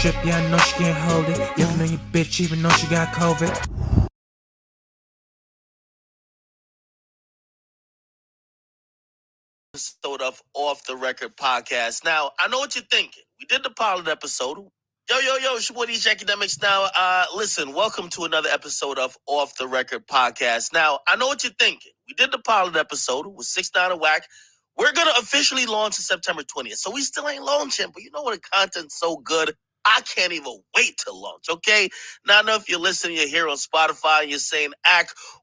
strip, yeah, I know she can't hold it. Giving on your bitch even though she got COVID. Episode of Off the Record podcast. Now, I know what you're thinking. We did the pilot episode. Yo, it's your boy DJ Akademiks. Now, listen, welcome to another episode of Off the Record podcast. Now, I know what you're thinking. We did the pilot episode with 6IX9 Wack. We're going to officially launch on September 20th. So we still ain't launching, but you know what? The content's so good. I can't even wait to launch, okay? Now, I know if you're listening, you're here on Spotify, and you're saying,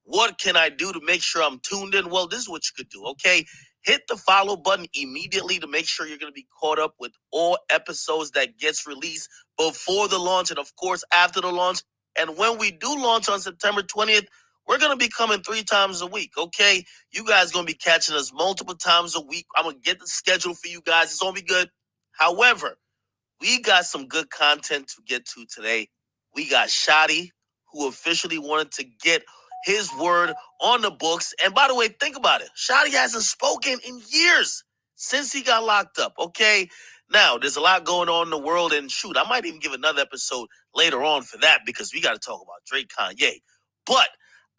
what can I do to make sure I'm tuned in? Well, this is what you could do, okay? Hit the follow button immediately to make sure you're going to be caught up with all episodes that gets released before the launch and, of course, after the launch. And when we do launch on September 20th, we're going to be coming 3 times a week, okay? You guys going to be catching us multiple times a week. I'm going to get the schedule for you guys. It's going to be good. However, we got some good content to get to today. We got Shotti, who officially wanted to get his word on the books. And by the way, think about it. Shotti hasn't spoken in years since he got locked up, okay? Now, there's a lot going on in the world, and shoot, I might even give another episode later on for that because we got to talk about Drake, Kanye. But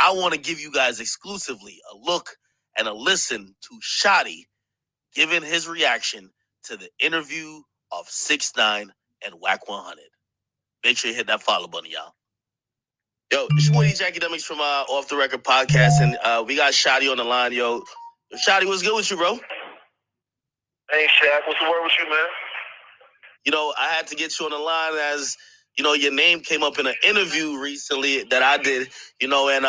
I want to give you guys exclusively a look and a listen to Shotti giving his reaction to the interview of 6IX9 and Wack 100. Make sure you hit that follow button, y'all. Yo, it's your boy DJ Akademiks from Off the Record podcast, and we got Shotti on the line, yo. Shotti, what's good with you, bro? Hey, Shaq, what's the word with you, man? You know, I had to get you on the line as, you know, your name came up in an interview recently that I did, you know, and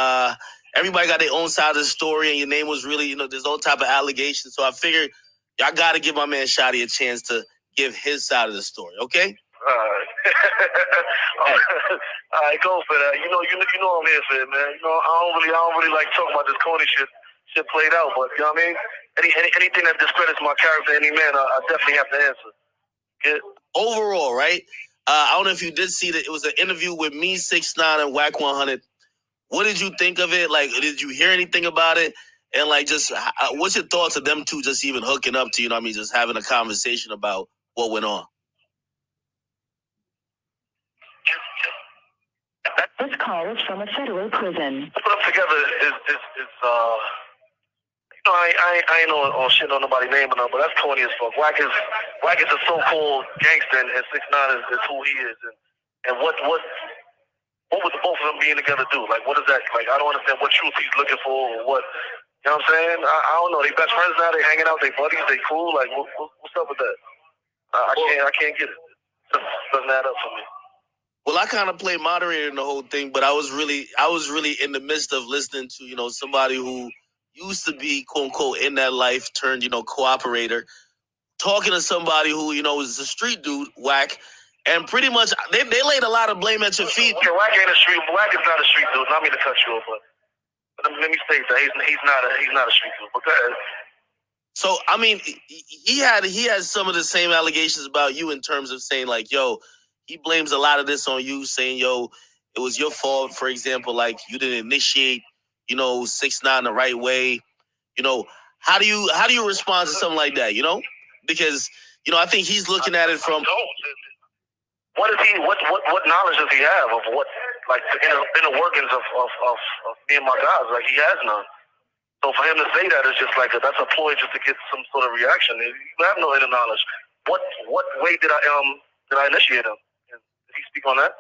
everybody got their own side of the story, and your name was really, you know, there's all type of allegations. So I figured y'all got to give my man Shotti a chance to give his side of the story, okay? All right. All right, go for that. You know I'm here for it, man. You know, I don't really like talking about this corny shit played out, but you know what I mean? Anything that discredits my character, any man, I definitely have to answer. Good. Overall, right? I don't know if you did see that it was an interview with me, 6IX9 and Wack 100. What did you think of it? Like, did you hear anything about it? And like, just what's your thoughts of them two just even hooking up to, you know what I mean, just having a conversation about what went on? This call is from a federal prison. Put them together is you know, I ain't on shit on nobody's name or nothing, but that's corny as fuck. Wack is a so-called gangster, and 6IX9 is who he is. And what would the both of them being together do? Like, what is that? Like, I don't understand what truth he's looking for or what. You know what I'm saying? I don't know. They best friends now. They hanging out. They buddies. They cool. Like, what's up with that? I can't get it. It doesn't add up for me. Well, I kind of played moderator in the whole thing, but I was really in the midst of listening to, you know, somebody who used to be, quote unquote, in that life turned, you know, cooperator, talking to somebody who, you know, is a street dude, Wack, and pretty much they laid a lot of blame at your feet. Okay, Wack ain't a street. Wack is not a street dude. Not me to cut you off, but let me state that he's not a street dude. But go ahead. So I mean, he has some of the same allegations about you in terms of saying like, yo, he blames a lot of this on you, saying, yo, it was your fault. For example, like you didn't initiate, you know, 6IX9 the right way. You know, how do you respond to something like that? You know, because you know, I think he's looking at it from. What knowledge does he have of what, like, the inner workings of me and my guys? Like, he has none. So for him to say that is just like that's a ploy just to get some sort of reaction. You have no inner knowledge. What way did I initiate him? Did he speak on that?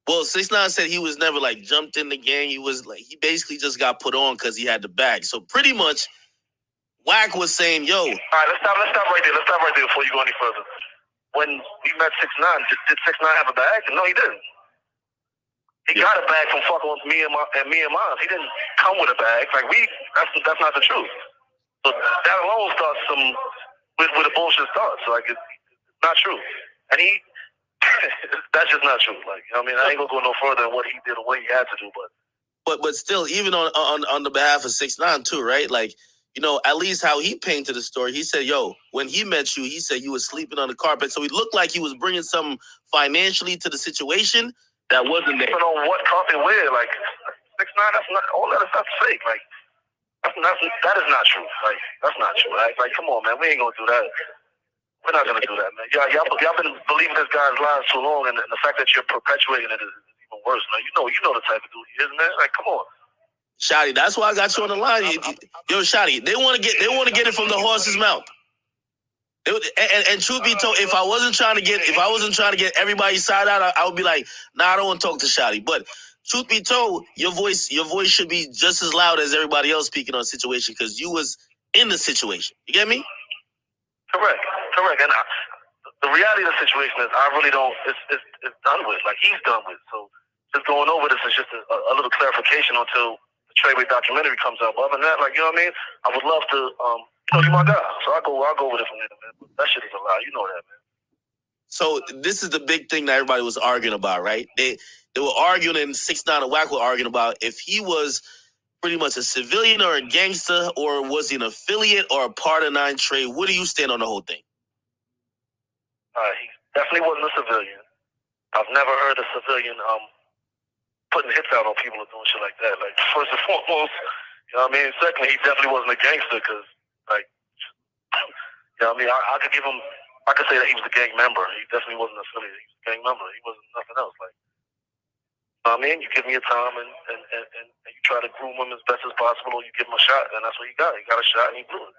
Well, 6IX9 said he was never like jumped in the gang. He was like, he basically just got put on because he had the bag. So pretty much, Wack was saying, yo. All right, let's stop right there. Let's stop right there before you go any further. When we met 6IX9, did 6IX9 have a bag? No, he didn't. He got a bag from fucking with me and mine. He didn't come with a bag. Like that's not the truth. So that alone starts with a bullshit start. So like it's not true. And that's just not true. Like, you know what I mean, I ain't gonna go no further than what he did or what he had to do, but still, even on the behalf of 6IX9 too, right? Like, you know, at least how he painted the story. He said, yo, when he met you, he said you were sleeping on the carpet. So he looked like he was bringing something financially to the situation that wasn't there. But on what carpet where? Like, 6IX9, that's not, all that stuff's fake. Like, that is not true. Like, that's not true. Like, come on, man, we ain't gonna do that. We're not gonna do that, man. Y'all been believing this guy's lies too long, and the fact that you're perpetuating it is even worse. Man, you know the type of dude he is, man. Like, come on. Shotty, that's why I got you on the line. Yo, Shotty, they want to get it from the horse's mouth. And truth be told, if I wasn't trying to get everybody's side out, I would be like, nah, I don't want to talk to Shotty. But truth be told, your voice should be just as loud as everybody else speaking on the situation because you was in the situation. You get me? Correct. And the reality of the situation is, I really don't. It's done with. Like, he's done with. So just going over this is just a little clarification until the Treyway documentary comes out. But other than that, like, you know what I mean? I would love to. You're my guy, so I'll go with it from there, man. But that shit is a lie. You know that, man. So this is the big thing that everybody was arguing about, right? They were arguing, and 6ix9ine and Wack were arguing about if he was pretty much a civilian or a gangster, or was he an affiliate or a part of 9 Trey? Where do you stand on the whole thing? He definitely wasn't a civilian. I've never heard a civilian putting hits out on people or doing shit like that. Like, first and foremost, you know what I mean? Secondly, he definitely wasn't a gangster because, like, you know what I mean? I could give him, I could say that he was a gang member. He definitely wasn't an affiliate. He was a gang member. He wasn't nothing else. Like, you know what I mean? You give him your time and you try to groom him as best as possible, or you give him a shot, and that's what he got. He got a shot and he blew it.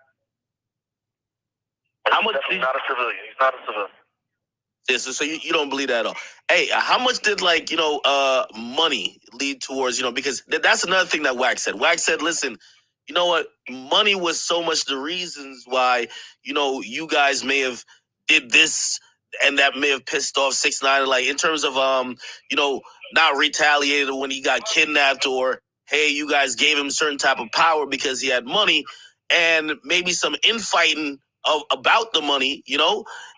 But he's definitely not a civilian. He's not a civilian. Yeah, so you don't believe that at all. Hey, how much did, like, money lead towards, because that's another thing that Wack said. Wack said, listen, you know what? Money was so much the reasons why, you guys may have did this and that may have pissed off 6ix9ine, like, in terms of, not retaliated when he got kidnapped, or, hey, you guys gave him certain type of power because he had money, and maybe some infighting about the money,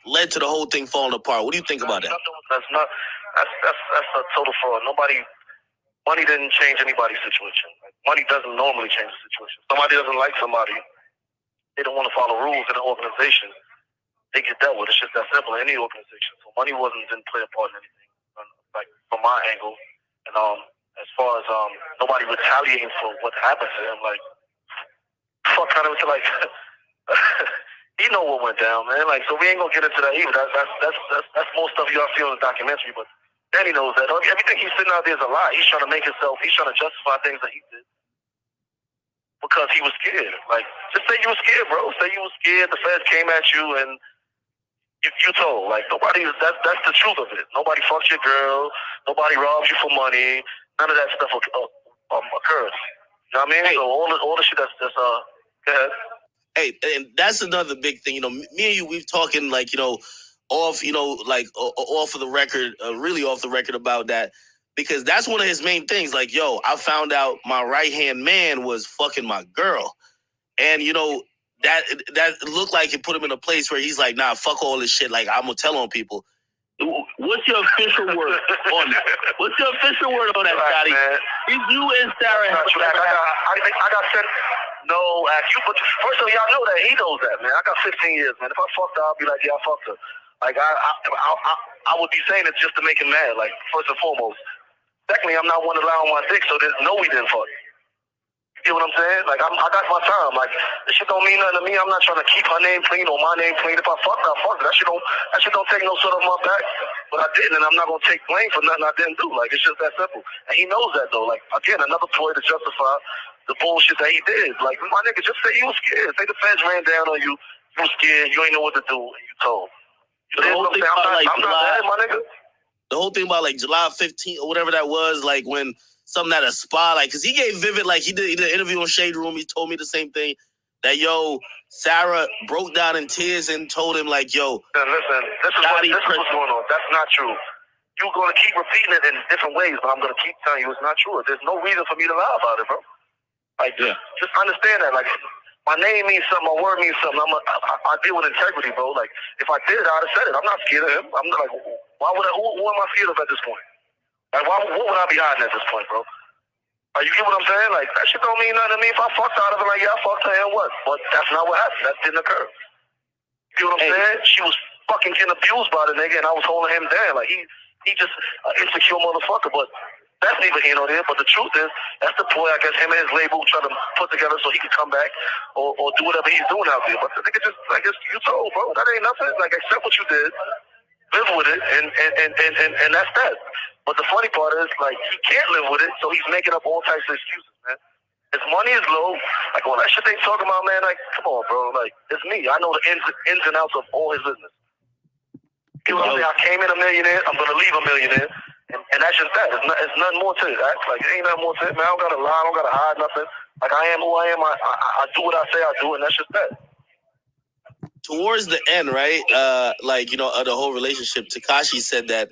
led to the whole thing falling apart. What do you think about that? That's a total fraud. Money didn't change anybody's situation. Like, money doesn't normally change the situation. Somebody doesn't like somebody, they don't want to follow rules in an organization, they get dealt with. It's just that simple in any organization. So money didn't play a part in anything, like, from my angle. And as far as nobody retaliating for what happened to him, like, fuck kind of like. He know what went down, man. Like, so we ain't gonna get into that either. That's most stuff y'all see on the documentary. But Danny knows that everything he's sitting out there is a lie. He's trying to make himself. He's trying to justify things that he did because he was scared. Like, just say you were scared, bro. Say you were scared. The feds came at you and you told. Like, nobody. That's the truth of it. Nobody fucks your girl. Nobody robs you for money. None of that stuff occurs. You know what I mean? So all the shit that's go ahead. Hey, and that's another big thing. Me and you, we've talking, like, off, like off of the record, really off the record about that, because that's one of his main things. Like, yo, I found out my right-hand man was fucking my girl. And, that looked like it put him in a place where he's like, nah, fuck all this shit. Like, I'm going to tell on people. What's your official word on that? What's your official word on that, Scotty? If you and Sarah have I got sent. No, but first of all, y'all know that he knows that, man. I got 15 years, man. If I fucked her, I'll be like, yeah, I fucked her. Like, I would be saying it just to make him mad. Like, first and foremost. Secondly, I'm not one to lie on my dick, so there's no we didn't fuck. You get what I'm saying? Like, I got my time. Like, this shit don't mean nothing to me. I'm not trying to keep her name clean or my name clean. If I fucked her, I fucked her. That shit don't take no sort of my back. But I didn't, and I'm not gonna take blame for nothing I didn't do. Like, it's just that simple. And he knows that, though. Like, again, another ploy to justify the bullshit that he did. Like, my nigga, just say you was scared. Say the feds ran down on you. You was scared. You ain't know what to do, and you told. The whole thing about, like, I'm not mad, my nigga. The whole thing about, like, July 15th or whatever that was, like, when something at a spa, like, because he gave Vivid, like, he did an interview on Shade Room. He told me the same thing, that, yo, Sarah broke down in tears and told him, like, yo. Listen, this is what's going on. That's not true. You're going to keep repeating it in different ways, but I'm going to keep telling you it's not true. There's no reason for me to lie about it, bro. Like, just understand that. Like, my name means something, my word means something. I deal with integrity, bro. Like, if I did, I'd have said it. I'm not scared of him. I'm not like, why would who am I scared of at this point? Like, what would I be hiding at this point, bro? Like, you get what I'm saying? Like, that shit don't mean nothing to me. If I fucked out of it, like, yeah, I fucked her and what? But that's not what happened. That didn't occur. You get what I'm saying? She was fucking getting abused by the nigga, and I was holding him down. Like, he just an insecure motherfucker. But That's neither here nor there, but the truth is, that's the ploy I guess him and his label trying to put together so he can come back or do whatever he's doing out there. But the nigga just, I guess you told, bro, that ain't nothing. Like, accept what you did, live with it, and that's that. But the funny part is, like, he can't live with it, so he's making up all types of excuses, man. His money is low. Like, all that shit they talking about, man, like, come on, bro. Like, it's me. I know the ins and outs of all his business. He was say, I came in a millionaire, I'm going to leave a millionaire. And that's just that. It's nothing more to it. Like, it ain't nothing more to it, man. I don't got to lie. I don't got to hide nothing. Like, I am who I am. I do what I say I do, and that's just that. Towards the end, right? Like, you know, of the whole relationship, Tekashi said that,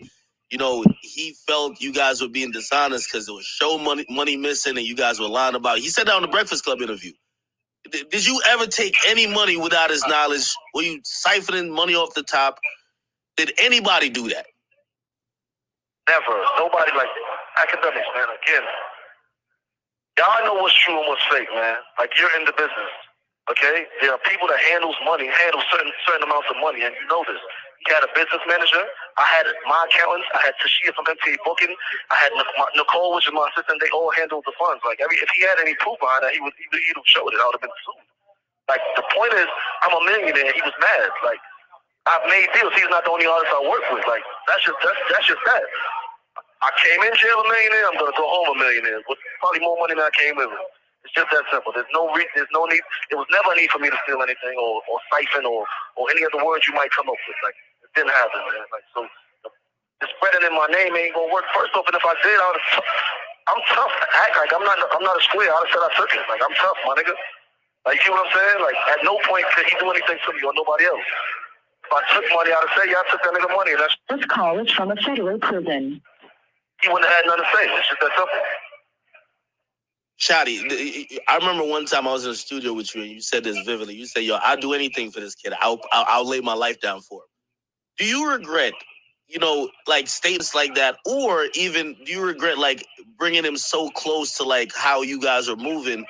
you know, he felt you guys were being dishonest because there was show money missing and you guys were lying about it. He said that on the Breakfast Club interview. Did you ever take any money without his knowledge? Were you siphoning money off the top? Did anybody do that? Never. Nobody. Like, akademiks, man. Again, y'all know what's true and what's fake, man. Like, you're in the business, okay? There are people that handle certain amounts of money, and you know this. He had a business manager. I had my accountants. I had Tashia from Debunking. I had Nicole, which is my assistant. They all handled the funds. Like, if he had any proof behind that, he'd have showed it. I would have been sued. Like, the point is, I'm a millionaire. He was mad. Like, I've made deals. He's not the only artist I work with. Like, that's just that. I came in jail a millionaire. I'm gonna go home a millionaire with probably more money than I came in with. It's just that simple. There's no need. There was never a need for me to steal anything or siphon or any other words you might come up with. Like, it didn't happen, man. Like, so the spreading in my name ain't gonna work. First off, and if I did, I'm tough to act like I'm not a square. I'd have said I took it. Like, I'm tough, my nigga. Like, you see what I'm saying? Like, at no point could he do anything to me or nobody else. If I took money, I'd have said, yeah, I took that nigga money. This call is from a federal prison. He wouldn't have had nothing to say. It's just that simple. Shotti, I remember one time I was in the studio with you and you said this vividly. You said, yo, I'll do anything for this kid. I'll lay my life down for him. Do you regret, you know, like statements like that? Or even do you regret like bringing him so close to like how you guys are moving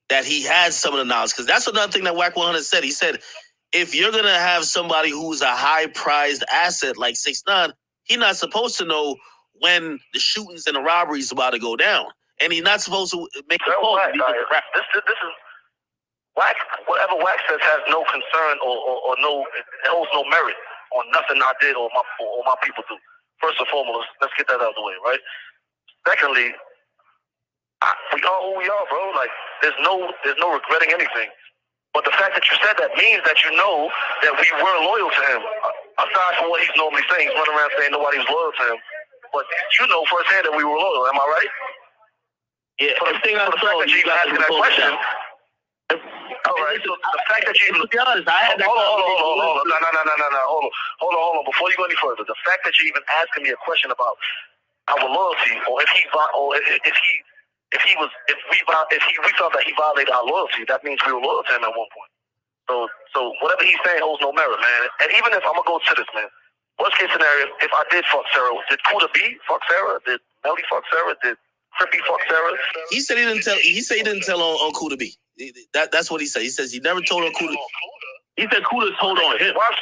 that he has some of the knowledge? Because that's another thing that Wack 100 said. He said, if you're going to have somebody who's a high prized asset like 6ix9ine, he's not supposed to know when the shootings and the robberies about to go down. And he's not supposed to make a call. This is Wack. Whatever Wack says has no concern or no, it holds no merit on nothing I did or my people do. First and foremost, let's get that out of the way, right? Secondly, we are who we are, bro. Like, there's no regretting anything. But the fact that you said that means that you know that we were loyal to him. Aside from what he's normally saying, he's running around saying nobody was loyal to him. But you know firsthand that we were loyal. Am I right? Yeah. For the fact that you even asking that question. All right. So the fact that you even. To be honest, I had that. Hold on. No. Hold on. Before you go any further, the fact that you even asking me a question about our loyalty, or if we felt that he violated our loyalty, that means we were loyal to him at one point. So whatever he's saying holds no merit, man. And even if I'm gonna go to this, man. Worst case scenario, if I did fuck Sarah, did Kuda B fuck Sarah? Did Melly fuck Sarah? Did Freekey fuck Sarah? He said he didn't tell. He said he didn't tell on Kuda B. That's what he said. He says he never told on Kuda. He said Kuda told on him. Why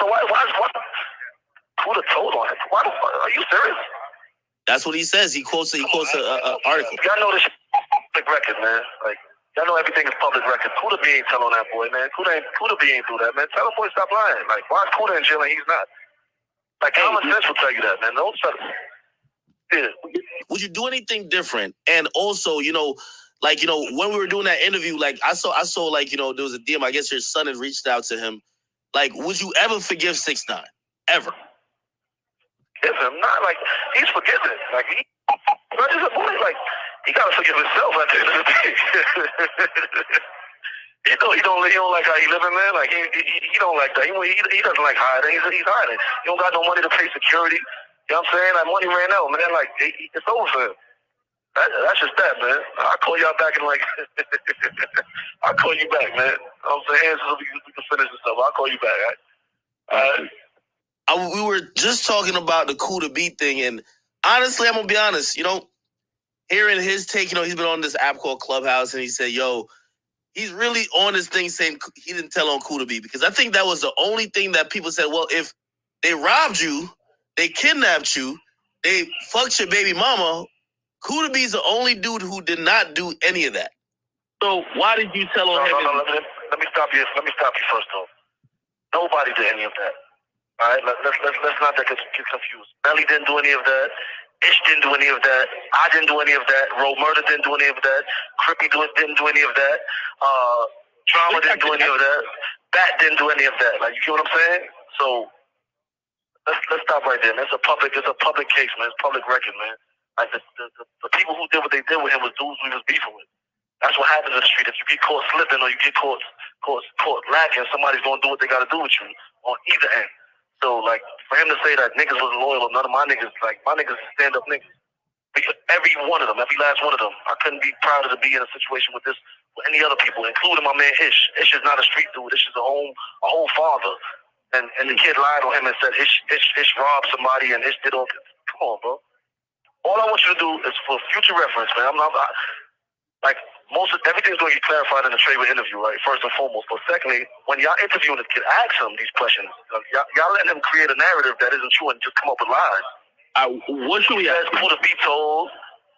Kuda told on him? Why the fuck? Are you serious? That's what he says. He quotes an article. Y'all know this shit public record, man. Like, y'all know everything is public record. Kuda B ain't telling on that boy, man. Kuda B ain't do that, man. Tell the boy stop lying. Like, why is Kuda in jail and he's not? Like, common sense will tell you that, man. Don't try to. Yeah. Would you do anything different? And also, you know, like, you know, when we were doing that interview, like, I saw, like, you know, there was a DM. I guess your son had reached out to him. Like, would you ever forgive 6ix9ine? Ever? Forgive him? Not like he's forgiven. Like, not just a boy. Like, he gotta forgive himself at the end of the day. He don't like how he living, man. Like, he don't like that. He doesn't like hiding. He's hiding. He don't got no money to pay security. You know what I'm saying? Like, money ran out, man. Like, it's over for him. That's just that, man. I'll call y'all back in like. I'll call you back, man. I'm saying so we can finish this stuff. I'll call you back, all right? We were just talking about the Kuda B thing, and honestly, I'm gonna be honest. You know, hearing his take, you know, he's been on this app called Clubhouse, and he said, "Yo." He's really on this thing saying he didn't tell on Kuda B, because I think that was the only thing that people said, well, if they robbed you, they kidnapped you, they fucked your baby mama, Kuda B's the only dude who did not do any of that. So why did you tell on him? No, let me stop you. Let me stop you first, though. Nobody did any of that. All right, let's not get confused. Melly didn't do any of that. Ish didn't do any of that. I didn't do any of that. Roll Murder didn't do any of that. Crippy didn't do any of that. Trauma didn't do any of that. Bat didn't do any of that. Like, you get what I'm saying? So let's stop right there, man. It's a public case, man. It's public record, man. Like the people who did what they did with him was dudes we was beefing with. That's what happens in the street. If you get caught slipping or you get caught lacking, somebody's gonna do what they gotta do with you on either end. So, like, for him to say that niggas wasn't loyal, none of my niggas, like, my niggas is stand-up niggas. Because every one of them, every last one of them, I couldn't be prouder to be in a situation with any other people, including my man Ish. Ish is not a street dude. Ish is a whole father. And the kid lied on him and said Ish robbed somebody and Ish did all. Come on, bro. All I want you to do is for future reference, man. Everything's going to get clarified in the Traver interview, right? First and foremost. But secondly, when y'all interviewing this kid, ask him these questions. Y'all letting him create a narrative that isn't true and just come up with lies. What should we ask him? Who to be told?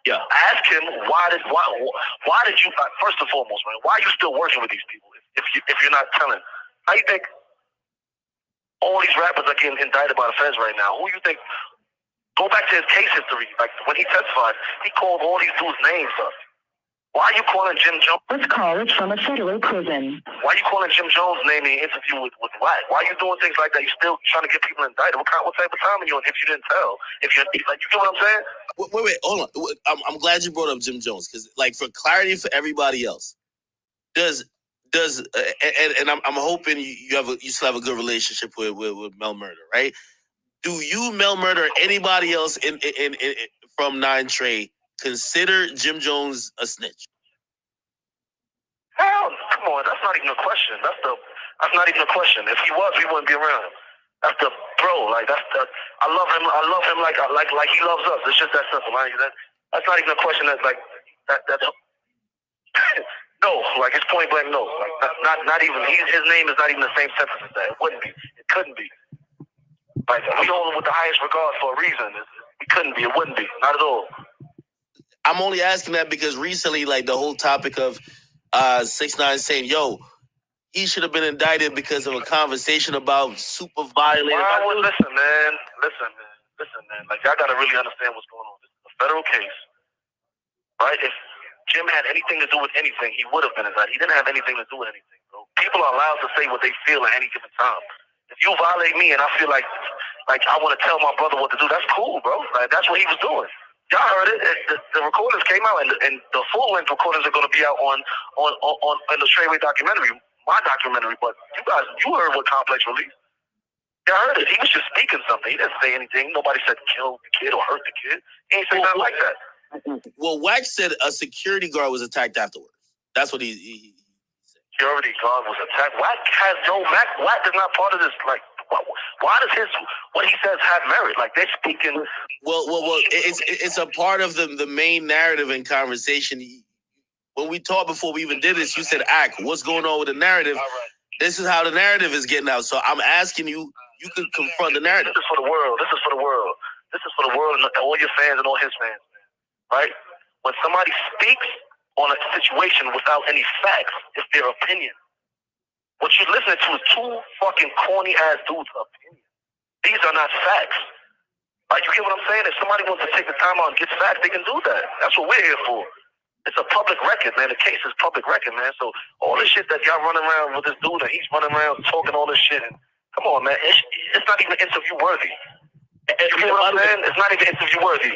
Yeah. Ask him why did you? First and foremost, man, why are you still working with these people if you're not telling? How you think all these rappers are getting indicted by the feds right now? Who you think? Go back to his case history. Like when he testified, he called all these dudes names up. Why are you calling Jim Jones? This call is from a federal prison. Why are you calling Jim Jones' name in an interview with Wack? Why are you doing things like that? You still trying to get people indicted? What type of time are you on if you didn't tell? If you like, you get what I'm saying? Wait, hold on. I'm glad you brought up Jim Jones because, like, for clarity for everybody else, does and I'm hoping you still have a good relationship with Mel Murder, right? Do you, Mel Murder, or anybody else in from 9 Trey consider Jim Jones a snitch? Hell, come on, that's not even a question. That's not even a question. If he was, we wouldn't be around him. That's the bro. Like I love him. I love him like he loves us. It's just that simple. Right? That's not even a question. That's like that. No, like it's point blank. No, like not even. His name is not even the same sentence as that. It wouldn't be. It couldn't be. Like we hold him with the highest regard for a reason. It couldn't be. It wouldn't be. Not at all. I'm only asking that because recently, like the whole topic of 6ix9ine saying, "Yo, he should have been indicted because of a conversation about super violent." Listen, man. Like y'all gotta really understand what's going on. This is a federal case, right? If Jim had anything to do with anything, he would have been indicted. He didn't have anything to do with anything, bro. People are allowed to say what they feel at any given time. If you violate me and I feel like I want to tell my brother what to do, that's cool, bro. Like that's what he was doing. Y'all heard it. The recordings came out, and the full-length recordings are going to be out on the Treyway documentary, my documentary. But you heard what Complex released. Y'all heard it. He was just speaking something. He didn't say anything. Nobody said kill the kid or hurt the kid. He ain't say nothing like that. Well, Wack said a security guard was attacked afterwards. That's what he said. Security guard was attacked. Wack is not part of this. Like, why does what he says have merit? Like they're speaking. Well, it's a part of the main narrative and conversation. When we talked before we even did this, you said, what's going on with the narrative? All right. This is how the narrative is getting out. So I'm asking you can confront the narrative. This is for the world. This is for the world and all your fans and all his fans, man. Right? When somebody speaks on a situation without any facts, it's their opinion. What you're listening to is two fucking corny ass dudes' opinion. These are not facts. Like, you get what I'm saying? If somebody wants to take the time out and get facts, they can do that. That's what we're here for. It's a public record, man. The case is public record, man. So all this shit that y'all running around with this dude and he's running around talking all this shit, and come on, man. It's not even interview worthy. You get what I'm saying? It's not even interview worthy.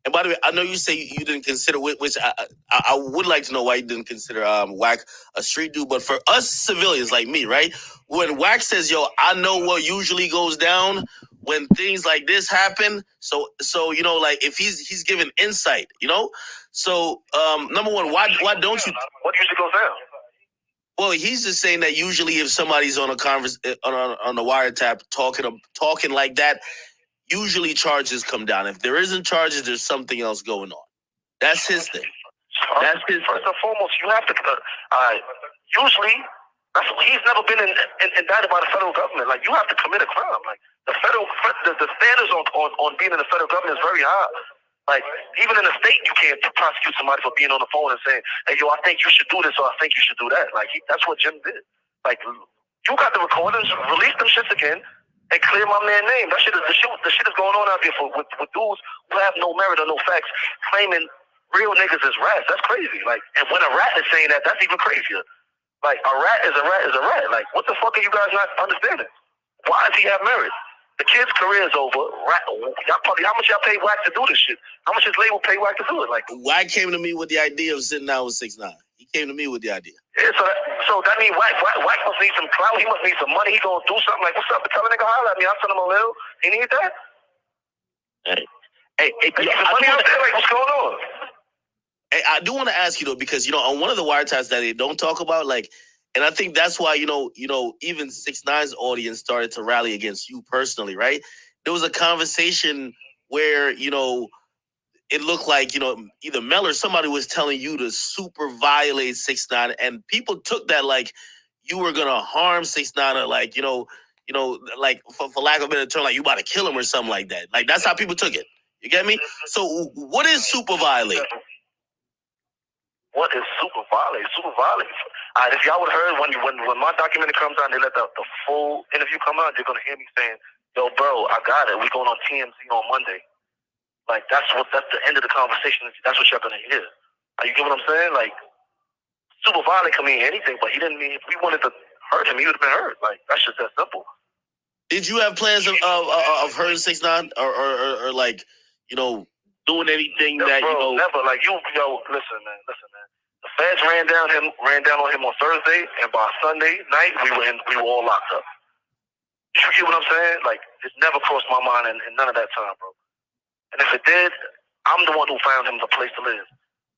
And by the way, I know you say you didn't consider, which I would like to know why you didn't consider Wack a street dude. But for us civilians like me, right? When Wack says, "Yo, I know what usually goes down when things like this happen," so you know, like if he's giving insight, you know. So number one, why don't you? What usually goes down? Well, he's just saying that usually if somebody's on a on a wiretap talking like that, usually charges come down. If there isn't charges, there's something else going on. That's his thing. That's his. First and foremost, you have to. Usually, he's never been indicted by the federal government. Like, you have to commit a crime. Like the standards on being in the federal government is very high. Like, even in the state, you can't prosecute somebody for being on the phone and saying, hey, yo, I think you should do this or I think you should do that. Like, that's what Jim did. Like, you got the recordings, release them shits again, and clear my man name. The shit is going on out there with dudes who have no merit or no facts, claiming real niggas is rats. That's crazy. Like, and when a rat is saying that, that's even crazier. Like, a rat is a rat is a rat. Like, what the fuck are you guys not understanding? Why does he have merit? The kid's career is over. How much y'all pay Wack to do this shit? How much his label pay Wack to do it? Like, Wack came to me with the idea of sitting down with 6ix9ine. He came to me with the idea. Yeah, so that means Wack must need some clout. He must need some money. He gonna do something like, what's up? Tell a nigga holler at me. I'll send him a little. He need that? Hey, money out there, like, what's going on? Hey, I do want to ask you though, because on one of the wiretaps that they don't talk about, like, and I think that's why even 6ix9ine's audience started to rally against you personally, right? There was a conversation where it looked like either Mel or somebody was telling you to super violate 6ix9ine, and people took that like you were gonna harm 6ix9ine, or like like for lack of a better term, like you about to kill him or something like that. Like that's how people took it. You get me? So what is super violate? What is super violate? Super violate. If y'all would have heard when my documentary comes out, and they let the full interview come out, you're gonna hear me saying, "Yo, bro, I got it. We going on TMZ on Monday." Like that's the end of the conversation. That's what y'all gonna hear. You get what I'm saying? Like super violent can mean anything, but he didn't mean if we wanted to hurt him, he would have been hurt. Like that's just that simple. Did you have plans of hurting 6ix9ine or like doing anything that bro, never. Like listen, man. The feds ran down on him on Thursday, and by Sunday night we were all locked up. You get what I'm saying? Like it never crossed my mind in none of that time, bro. And if it did, I'm the one who found him the place to live.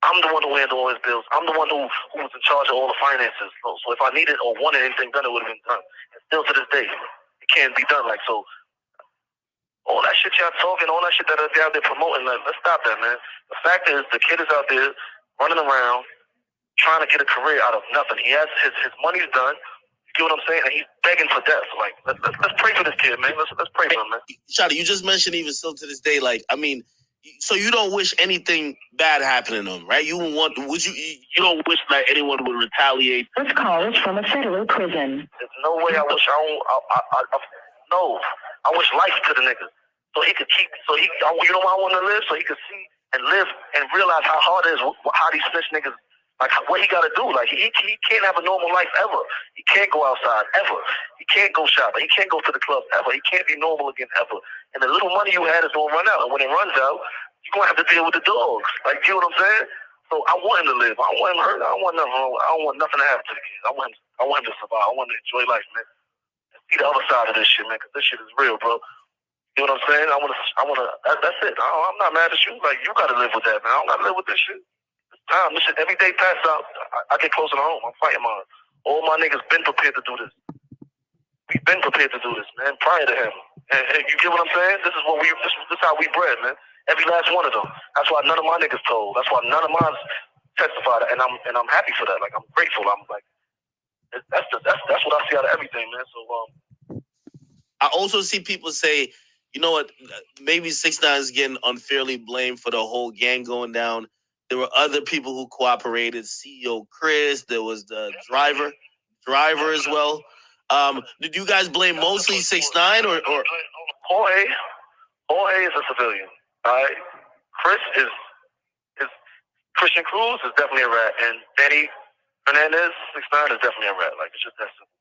I'm the one who handled all his bills. I'm the one who was in charge of all the finances. So if I needed or wanted anything done, it would have been done. And still to this day, it can't be done. Like so. All that shit y'all talking, all that shit that they're out there promoting, let's stop that, man. The fact is, the kid is out there running around, trying to get a career out of nothing. He has his money's done. You get what I'm saying? And he's begging for death. Like, let's pray for this kid, man. Let's pray for him, man. Shotti, you just mentioned even still to this day, like, I mean, so you don't wish anything bad happening to him, right? You don't wish that anyone would retaliate. This call is from a federal prison. There's no way I wish no. I wish life to the nigga. So he could you know why I want to live? So he could see and live and realize how hard it is, how these snitch niggas, like what he got to do. Like he can't have a normal life ever. He can't go outside ever. He can't go shopping. He can't go to the club ever. He can't be normal again ever. And the little money you had is going to run out. And when it runs out, you're going to have to deal with the dogs. Like, you know what I'm saying? So I want him to live. I don't want him hurt. I don't want nothing wrong. I don't want nothing to happen to the kids. I want him to survive. I want him to enjoy life, man. See the other side of this shit, man, because this shit is real, bro. You know what I'm saying? That's it. I'm not mad at you. Like, you got to live with that, man. I don't got to live with this shit. It's time. This shit, every day passes out, I get closer to home. I'm fighting mine. All my niggas been prepared to do this. We've been prepared to do this, man, prior to him. And you get what I'm saying? This is how we bred, man. Every last one of them. That's why none of my niggas told. That's why none of mine testified. And I'm happy for that. Like, I'm grateful. I'm like, that's what I see out of everything, man. So I also see people say, you know what, maybe 6ix9ine is getting unfairly blamed for the whole gang going down. There were other people who cooperated. CEO Chris, there was the driver as well. Did you guys blame mostly 6ix9ine or? Jorge is a civilian. All right, Chris is Christian Cruz is definitely a rat, and Danny Hernandez 6ix9ine is definitely a rat. Like it's just that simple.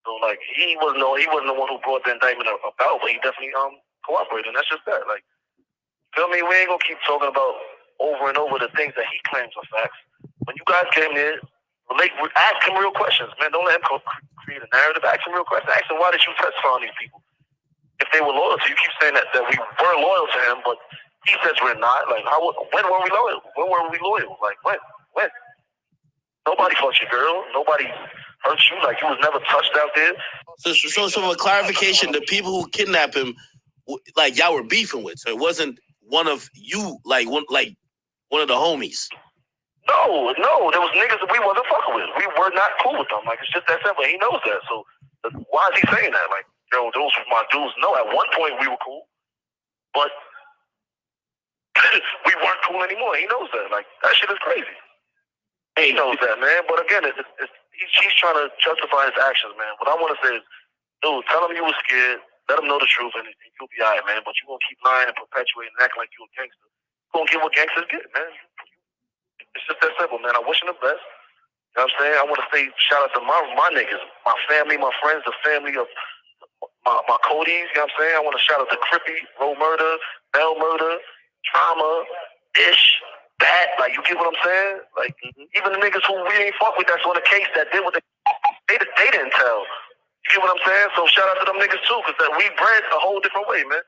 So like he wasn't the one who brought the indictment about, but he definitely cooperated, and that's just that. Like, feel me? We ain't gonna keep talking about over and over the things that he claims are facts. When you guys came there, ask him real questions, man. Don't let him create a narrative. Ask him real questions. Ask him why did you testify on these people? If they were loyal to you, keep saying that we were loyal to him, but he says we're not. Like, when were we loyal? When were we loyal? Like, when? Nobody fucked your girl. Nobody hurt you. Like, you was never touched out there. So for clarification, the people who kidnapped him, like, y'all were beefing with, so it wasn't one of you, like one of the homies. No, there was niggas that we wasn't fucking with. We were not cool with them. Like, it's just that simple. He knows that. So why is he saying that? Like, yo, those were my dudes. No, at one point we were cool, but we weren't cool anymore. He knows that. Like, that shit is crazy. Hey, he knows that, man. But again, he's trying to justify his actions, man. What I want to say is, dude, tell him you were scared. Let him know the truth, and you'll be all right, man. But you won't keep lying and perpetuating and acting like you a gangster. You won't get what gangsters get, man. It's just that simple, man. I wish him the best. You know what I'm saying? I want to say shout out to my niggas, my family, my friends, the family of my Codys. You know what I'm saying? I want to shout out to Crippy, Roe Murder, Bell Murder, Trauma, Ish, Bat. Like, you get what I'm saying? Like, even the niggas who we ain't fuck with that's on the case that did what they didn't tell. You get what I'm saying? So shout out to them niggas too, because we bred a whole different way, man.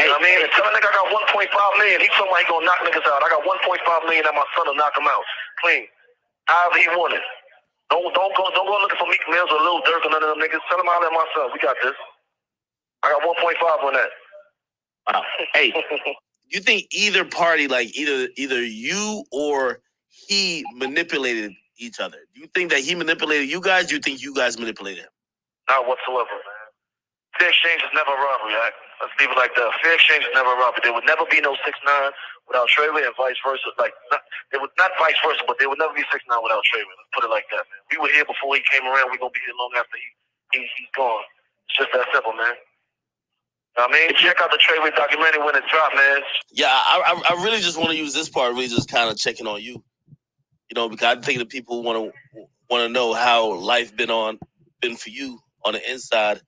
You know what I mean? Tell a nigga I got 1.5 million. He told me he gonna knock niggas out. I got 1.5 million that my son will knock him out clean. However he wanted. Don't go looking for Meek Mills or Lil Durk or none of them niggas. Tell him I'll let myself. We got this. I got 1.5 on that. Wow. Hey, you think either party, like either you or he manipulated each other? Do you think that he manipulated you guys? Do you think you guys manipulated him? Not whatsoever, man. Fair exchange is never a robbery, right? Let's leave it like that. Fair exchange is never a robbery. There would never be no 6ix9ine without Treyway and vice versa. Like, there would not vice versa, but there would never be 6ix9ine without Treyway. Let's put it like that, man. We were here before he came around. We're going to be here long after he's gone. It's just that simple, man. You know what I mean? Check out the Treyway documentary when it dropped, man. Yeah, I really just want to use this part, really just kind of checking on you. You know, because I think the people want to know how life been for you on the inside.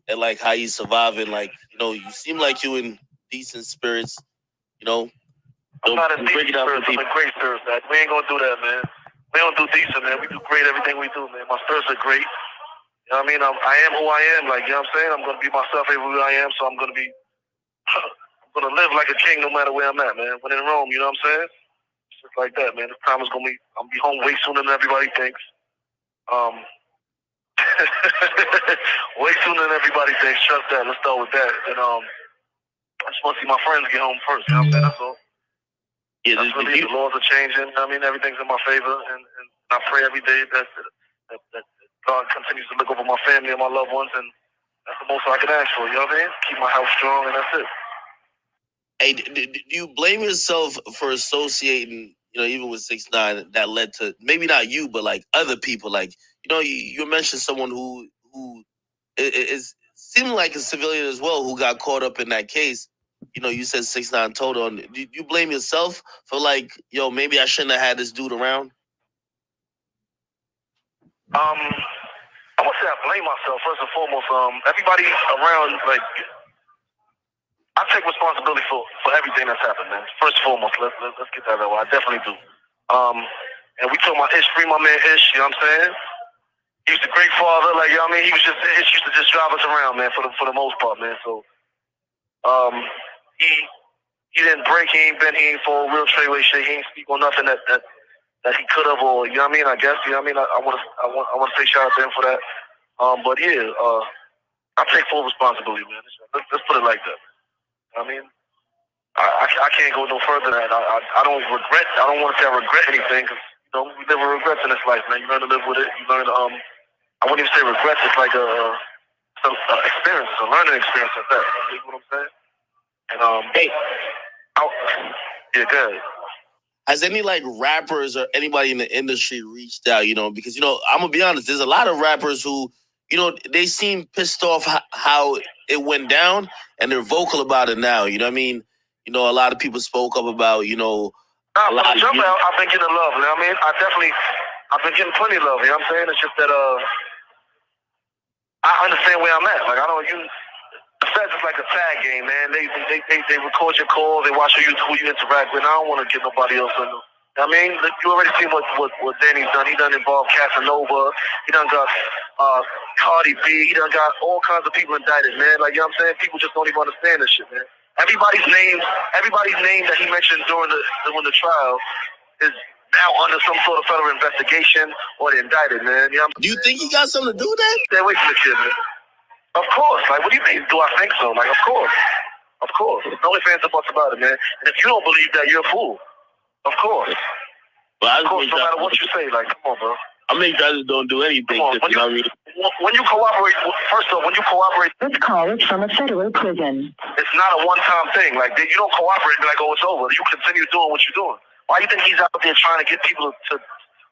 And like how you surviving, like, you know, you seem like you in decent spirits, you know. I'm not in decent spirits, I'm in great spirits, man. We ain't gonna do that, man. We don't do decent, man. We do great everything we do, man. My spirits are great. You know what I mean? I am who I am, like, you know what I'm saying? I'm gonna be myself every who I am, so I'm gonna live like a king no matter where I'm at, man. When in Rome, you know what I'm saying? It's just like that, man. This time is gonna be, I'm gonna be home way sooner than everybody thinks. Way sooner than everybody thinks. Trust that. Let's start with that. And I just want to see my friends get home first. You know what I'm saying? That's all. Yeah, that's really the laws are changing. I mean, everything's in my favor, and I pray every day that God continues to look over my family and my loved ones, and that's the most I can ask for. You know what I mean? Keep my house strong, and that's it. Hey, do you blame yourself for associating, you know, even with 6ix9ine, that led to maybe not you, but like other people, like, you know, you mentioned someone who is seeming like a civilian as well who got caught up in that case. You know, you said 6ix9ine told on. Do you blame yourself for like, yo, maybe I shouldn't have had this dude around? I won't say I blame myself. First and foremost, everybody around, like, I take responsibility for everything that's happened, man. First and foremost, let's get that out. I definitely do. And we told my Ish, free my man Ish, you know what I'm saying? He was a great father, like, you know what I mean? Ish used to just drive us around, man, for the most part, man. So, he didn't break, he ain't for real Treyway shit. He ain't speak on nothing that he could have, or, you know what I mean? I guess, you know what I mean? I want to say shout out to him for that. But yeah, I take full responsibility, man. Let's put it like that. I mean, I can't go no further than that. I don't regret. I don't want to say I regret anything, because, you know, we live with regrets in this life, man. You learn to live with it. You learn to, I wouldn't even say regrets. It's like some experience, a learning experience at that. You know what I'm saying? And hey, yeah, good. Has any like rappers or anybody in the industry reached out? You know, because, you know, I'm gonna be honest. There's a lot of rappers who, you know, they seem pissed off how it went down, and they're vocal about it now. You know what I mean? You know, a lot of people spoke up about, you know, I've been getting love. You know what I mean? I've been getting plenty of love. You know what I'm saying? It's just that I understand where I'm at. Like, I don't use the feds is like a tag game, man. They record your calls, they watch who you interact with. I don't want to get nobody else in. I mean, you already seen what Danny's done. He done involved Casanova. He done got Cardi B. He done got all kinds of people indicted, man. Like, you know what I'm saying? People just don't even understand this shit, man. Everybody's name that he mentioned during the trial is now under some sort of federal investigation or they're indicted, man. You know what I'm saying? Do you think he got something to do with that? Stay away from the kid, man. Of course. Like, what do you mean? Do I think so? Like, of course. Of course. No ifs, ands, or buts about it, man. And if you don't believe that, you're a fool. Of course. Well, of course, no matter what you say. Like, come on, bro. I mean, guys don't do anything. When you cooperate, first off, when you cooperate, This call is from a federal prison. it's not a one-time thing. Like, you don't cooperate and be like, oh, it's over. You continue doing what you're doing. Why do you think he's out there trying to get people to?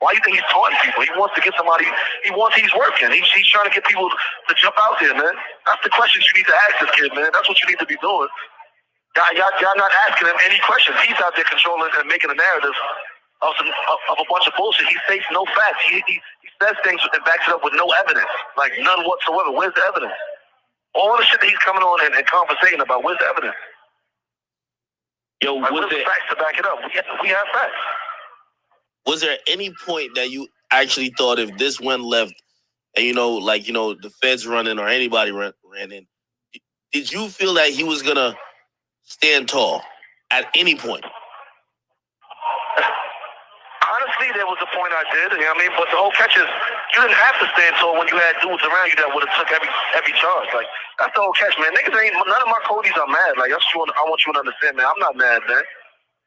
Why do you think he's taunting people? He wants to get somebody. He's working. He's trying to get people to jump out there, man. That's the questions you need to ask this kid, man. That's what you need to be doing. Y'all not asking him any questions. He's out there controlling and making a narrative of a bunch of bullshit. He states no facts. He says things and backs it up with no evidence, like none whatsoever. Where's the evidence? All the shit that he's coming on and conversating about, where's the evidence? Yo, like, where's the facts to back it up? We have facts. Was there any point that you actually thought if this went left and, the feds running or anybody ran in, did you feel that he was going to stand tall at any point? Honestly, there was a point I did, you know what I mean? But the whole catch is, you didn't have to stand tall when you had dudes around you that would have took every charge. Like, that's the whole catch, man. Niggas ain't, none of my Codys are mad. Like, that's true. I want you to understand, man. I'm not mad, man.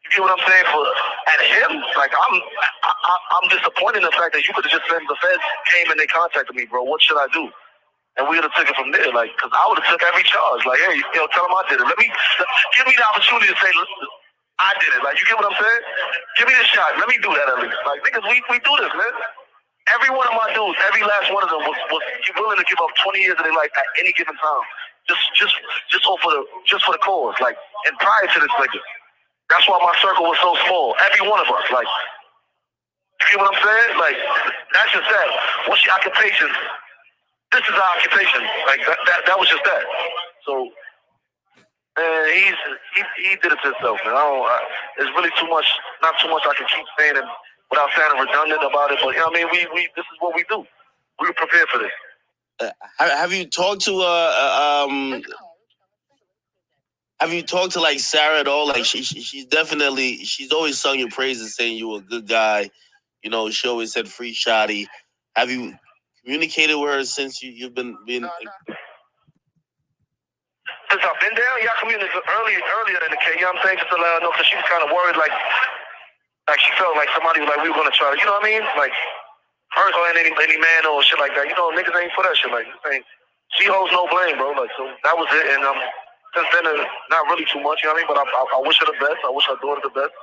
You get what I'm saying? At him, like, I'm disappointed in the fact that you could have just said the feds came and they contacted me, bro. What should I do? And we would have took it from there, like, because I would have took every charge. Like, hey, tell them I did it. Give me the opportunity to say, I did it. Like, you get what I'm saying? Give me the shot. Let me do that at least. Like, niggas, we do this, man. Every one of my dudes, every last one of them was willing to give up 20 years of their life at any given time, just for the cause. Like, and prior to this nigga, that's why my circle was so small. Every one of us, like, you get what I'm saying? Like, that's just that. What's your occupation? This is our occupation. Like, that was just that. So. He did it to himself, man. There's really not too much I can keep saying it without sounding redundant about it. But you know what I mean, we this is what we do. We were prepared for this. Have you talked to Have you talked to like Sara at all? Like she's always sung your praises, saying you were a good guy. She always said free Shotti. Have you communicated with her since you've been? Since I've been down, y'all communicated earlier in the case, you know what I'm saying? Just to let her know, because she was kind of worried, like she felt like somebody was like, we were going to try to, you know what I mean? Like, her or any man or shit like that. Niggas ain't for that shit. Like, she holds no blame, bro. Like, so that was it. And since then, not really too much, you know what I mean? But I wish her the best. I wish her daughter the best.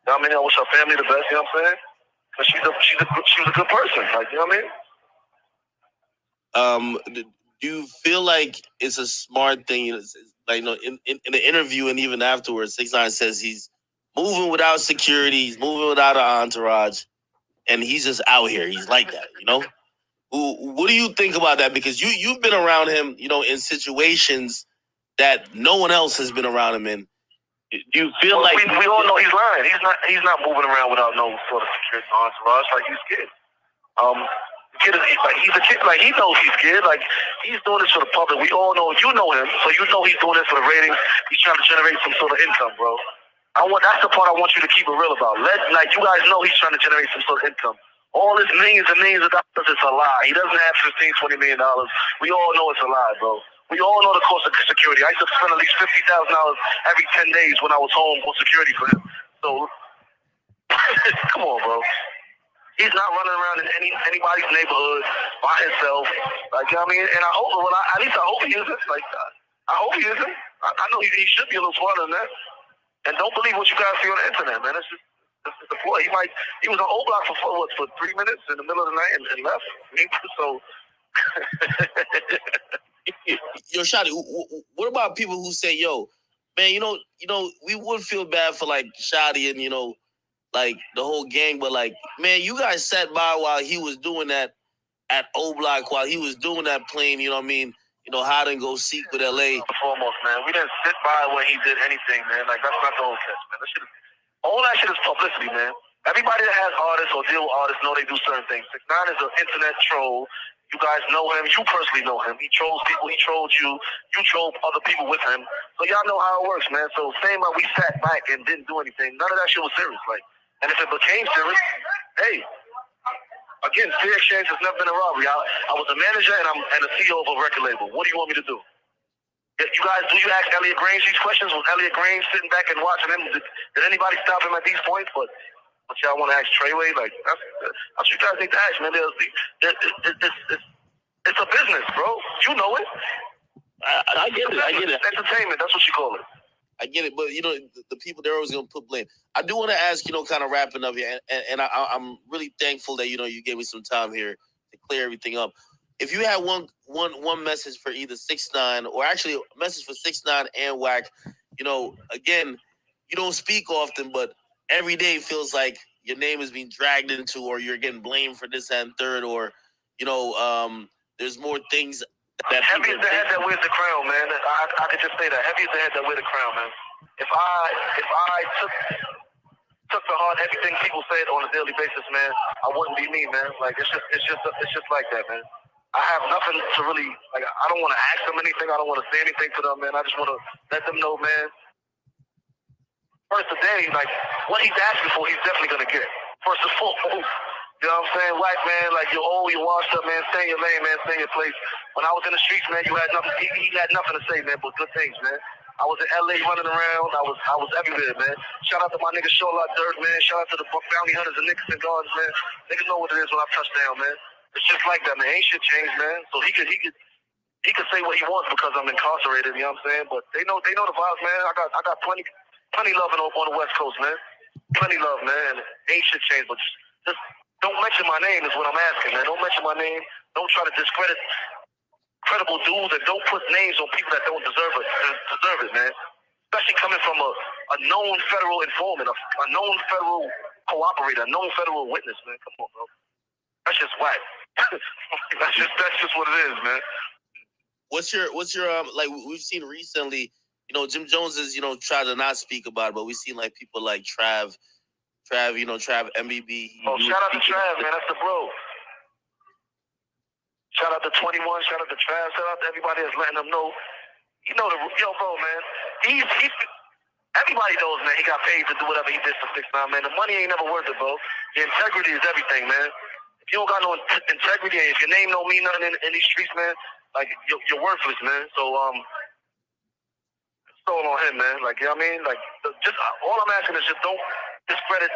You know what I mean? I wish her family the best, you know what I'm saying? Because she was a good person. Like, you know what I mean? Do you feel like it's a smart thing? Like, in the interview and even afterwards, 6ix9ine says he's moving without security, he's moving without an entourage, and he's just out here. He's like that, What do you think about that? Because you've been around him, in situations that no one else has been around him in. Do you feel like we all know he's lying? He's not moving around without no sort of security entourage. Like, he's scared. Kid is he's a kid. Like, he knows he's scared. Like, he's doing this for the public. We all know. You know him, so you know he's doing this for the ratings. He's trying to generate some sort of income, bro. That's the part I want you to keep it real about. Like, you guys know he's trying to generate some sort of income. All this millions and millions of dollars, it's a lie. He doesn't have $15-20 million. We all know it's a lie, bro. We all know the cost of security. I used to spend at least $50,000 every 10 days when I was home on security for him. So, come on, bro. He's not running around in anybody's neighborhood by himself. Like, you know what I mean? And I hope, at least I hope he isn't. Like, I hope he isn't. I know he should be a little smarter than that. And don't believe what you guys see on the internet, man. That's just the ploy. He was on O Block for 3 minutes in the middle of the night and left. So. Yo, Shotti, what about people who say, yo, man, we would feel bad for like Shotti and, like the whole gang, but like, man, you guys sat by while he was doing that at O Block, while he was doing that plane, you know what I mean? Hide and go seek with LA. Foremost, man, we didn't sit by when he did anything, man. Like, that's not the whole catch, man. All that shit is publicity, man. Everybody that has artists or deal with artists know they do certain things. 6ix9ine is an internet troll. You guys know him. You personally know him. He trolls people. He trolled you. You trolled other people with him. So y'all know how it works, man. So saying like we sat back and didn't do anything, none of that shit was serious. Like, and if it became serious, hey. Again, fair exchange has never been a robbery. I was a manager and I'm a CEO of a record label. What do you want me to do? Do you ask Elliot Grange these questions? Was Elliot Grange sitting back and watching him? Did anybody stop him at these points? But But y'all want to ask Treyway? Like, that's what you guys need to ask, man. It's a business, bro. You know it. I get it. I get it. Entertainment, that's what you call it. I get it, but the people, they're always gonna put blame. I do want to ask, kind of wrapping up here, and I'm really thankful that you gave me some time here to clear everything up. If you had one message for either 6ix9ine, or actually a message for 6ix9ine and Wack, again, you don't speak often, but every day feels like your name is being dragged into, or you're getting blamed for this and third, or there's more things. Heavy is the head that wears the crown, man. I could just say that. Heavy is the head that wears the crown, man. If I took to heart everything people said on a daily basis, man, I wouldn't be me, man. Like it's just like that, man. I have nothing to really like. I don't want to ask them anything. I don't want to say anything to them, man. I just want to let them know, man. First today, like what he's asking for, he's definitely gonna get. First and foremost. You know what I'm saying? Wack, man, like you're old, you're washed up, man. Stay in your lane, man. Stay in your place. When I was in the streets, man, you had nothing. He had nothing to say, man, but good things, man. I was in LA running around. I was everywhere, man. Shout out to my nigga Shotti Dirt, man. Shout out to the bounty hunters and niggas and guards, man. Niggas know what it is when I touch down, man. It's just like that, man. Ain't shit changed, man. So he could say what he wants because I'm incarcerated. You know what I'm saying? But they know the vibes, man. I got plenty love on the West Coast, man. Plenty love, man. Ain't shit changed, but just don't mention my name is what I'm asking, man. Don't mention my name. Don't try to discredit credible dudes, and don't put names on people that don't deserve it, man. Especially coming from a known federal informant, a known federal cooperator, a known federal witness, man. Come on, bro. That's just whack. that's just what it is, man. What's your like we've seen recently, Jim Jones has, tried to not speak about it, but we've seen like people like Trav, Trav MBB. Shout out to Trav, man. That's the bro. Shout out to 21. Shout out to Trav. Shout out to everybody that's letting them know. Bro, man. He's everybody knows, man. He got paid to do whatever he did for 6ix9ine, man. The money ain't never worth it, bro. The integrity is everything, man. If you don't got no integrity, and if your name don't mean nothing in these streets, man, like you're worthless, man. So it's all on him, man. Like, you know what I mean? Like, just all I'm asking is just don't discredit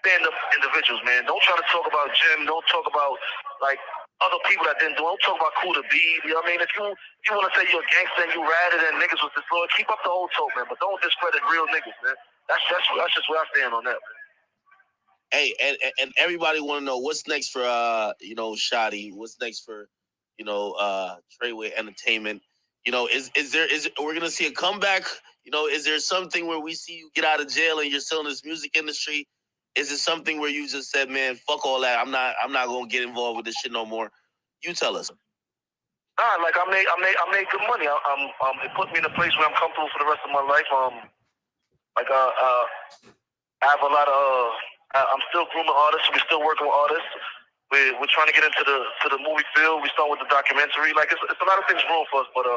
stand-up individuals, man. Don't try to talk about Jim. Don't talk about, like, other people that didn't do it. Don't talk about Cool to Be. You know what I mean? If you want to say you're a gangster and you ratted and niggas was disloyal, keep up the whole talk, man. But don't discredit real niggas, man. That's just where I stand on that, man. Hey, and everybody want to know what's next for Shotti. What's next for Treyway Entertainment. Is we're gonna see a comeback? Is there something where we see you get out of jail and you're still in this music industry? Is it something where you just said, man, fuck all that. I'm not gonna get involved with this shit no more? You tell us. Like I made good money. It put me in a place where I'm comfortable for the rest of my life. I have a lot of. I'm still grooming artists. We're still working with artists. We're trying to get into the movie field. We start with the documentary. Like it's a lot of things growing for us, but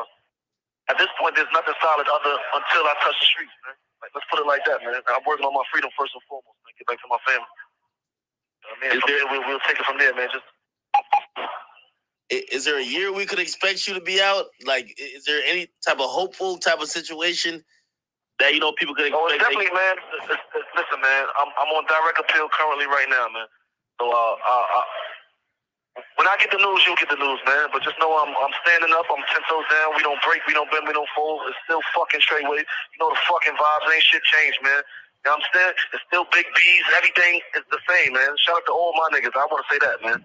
at this point, there's nothing solid until I touch the streets, man. Like, let's put it like that, man. I'm working on my freedom first and foremost, man. Get back to my family. We'll take it from there, man. Is there a year we could expect you to be out? Like, is there any type of hopeful type of situation that people could expect? Oh, it's definitely, man. Listen, man. I'm on direct appeal currently right now, man. So when I get the news, you'll get the news, man. But just know I'm standing up. I'm 10 toes down. We don't break. We don't bend. We don't fold. It's still fucking Treyway. The fucking vibes ain't shit changed, man. You know what I'm saying? It's still big B's. Everything is the same, man. Shout out to all my niggas. I want to say that, man.